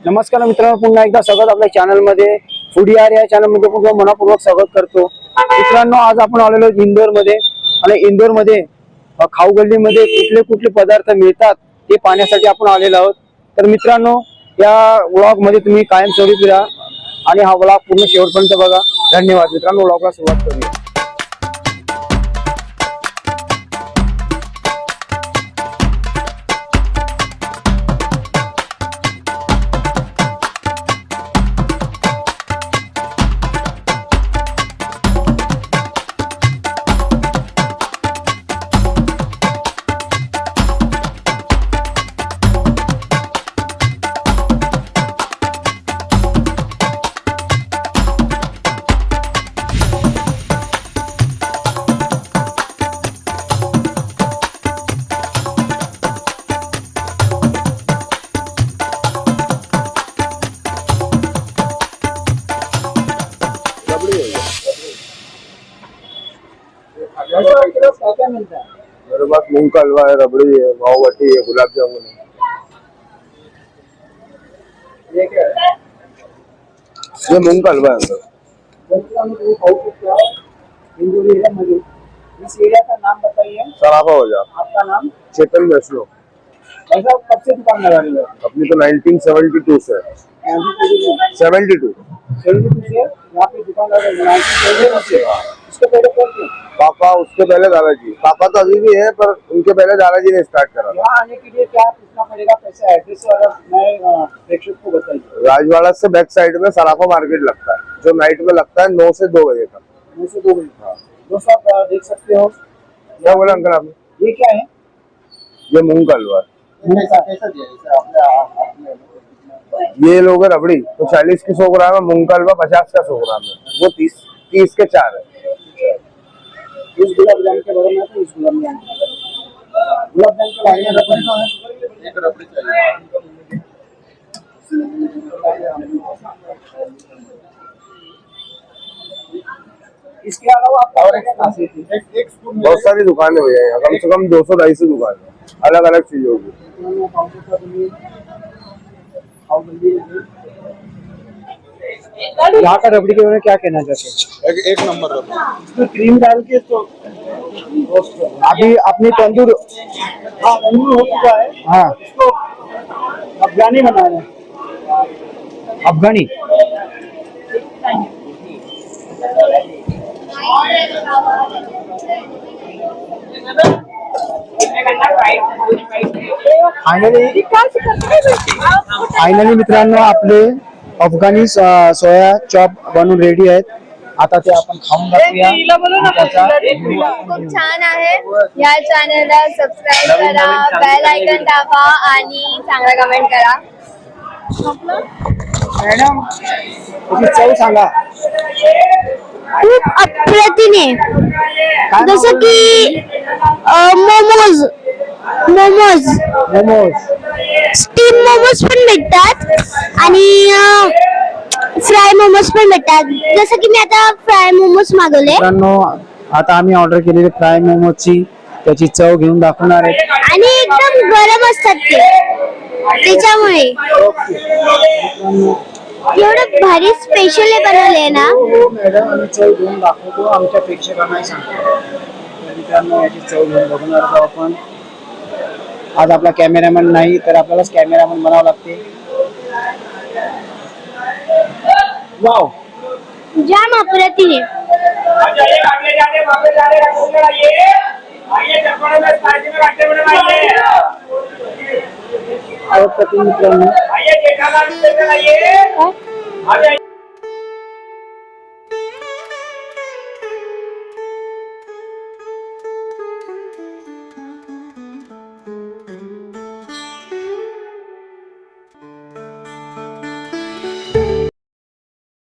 नमस्कार मित्रांनो, पुन्हा एकदा स्वागत आपल्या चॅनल मध्ये. फूडी आर या चॅनल मध्ये खूप मनपूर्वक स्वागत करतो. मित्रांनो, आज आपण आलेलो इंदोर मध्ये आणि इंदोर मध्ये खाऊ गल्ली मध्ये कुठले कुठले पदार्थ मिळतात ते पाहण्यासाठी आपण आलेलो आहोत. तर मित्रांनो, या व्लॉग मध्ये तुम्ही कायमस्वरूपी राहा आणि हा व्लॉग पूर्ण शेवटपर्यंत बघा. धन्यवाद. मित्रांनो, व्लॉगला सुरुवात करूया. क्या मिलता है? मेरे पास मूंग का हलवा है, रबड़ी है, पाव बाटी है, गुलाब जामुन है। ये क्या है? ये मूंग का हलवा है अंदर। इस एरिया का नाम बताइए। सराफा हो जा। आपका नाम? चेतन वैष्णो। ऐसा कब से दुकान लगा रही है? अपनी तो 1972 से है। 72 से यहाँ पे दुकान लगा रही है। इसके पहले कौन थे? पापा, उसके पहले दादाजी। पापा तो अभी भी है, पर उनके पहले दादाजी ने स्टार्ट करा। यहाँ आने के लिए क्या पूछना पड़ेगा? कैसा एड्रेस और मैं प्रेक्षक को बताइए। राजवाड़ा से बैक साइड में सराफा मार्केट लगता है, जो नाइट में लगता है 9 से 2 बजे तक। 9 से 2 बजे। हाँ, दोस्तों आप देख सकते हो। क्या बोला अंकल आपने? ये क्या है? ये मूंग का हलवा है। कैसा दिया? ये लोग रबड़ी तो 40 की 100 ग्राम है, मूंग का हलवा 50 का 100 ग्राम है, वो 30 के 4 है। इस गुलाब जामुन के बगल में तो इस गुलाब जामुन के बारे में रबड़ी तो है, एक रबड़ी चाहिए। इसके अलावा आप और एक बहुत सारी दुकानें हुई है, कम से कम 200-250 दुकान है, अलग अलग चीजों की। यहाँ का रबड़ी के बारे में क्या कहना चाहते हैं? एक नंबर रबड़ी। क्रीम डाल के तो अभी अपनी तंदूर तंदूर हो चुका है। हाँ, इसको अफगानी बना रहे हैं। अफगानी फायनली मित्रांनो, आपले अफगाणी सोया चॉप बनून रेडी आहेत. आता ते आपण खाऊन दाखवूया. खूप छान आहे. या चॅनलला सबस्क्राईब करा, बेल आयकॉन दाबा आणि चांगला कमेंट करा. मॅडम, त्याची चव सांगा. खूप अप्रतिम आहे. जसं की मोमोज मोमोज मोमोज, स्टीम मोमोज पण भेटतात आणि फ्राय मोमोज पण भेटतात. जसं की मी आता फ्राय मोमोज मागवले मित्रांनो, आता आम्ही ऑर्डर केलेली फ्राय मोमोजची त्याची चव घेऊन दाखवणार आहे. आणि एकदम गरम असतात ते, त्याच्यामुळे एवढं भारी स्पेशल बनवले ना. हो मॅडम, आम्ही चव घेऊन दाखवतो, आमच्या प्रेक्षकांना सांगतो. मित्रांनो, याची चव घेऊन बघणार आहोत आपण. आज आपला कॅमेरामॅन नाही, तर आपल्यालाच कॅमेरामॅन बनावं लागते. वाव, जाम अप्रतिम आहे. मित्रांनो,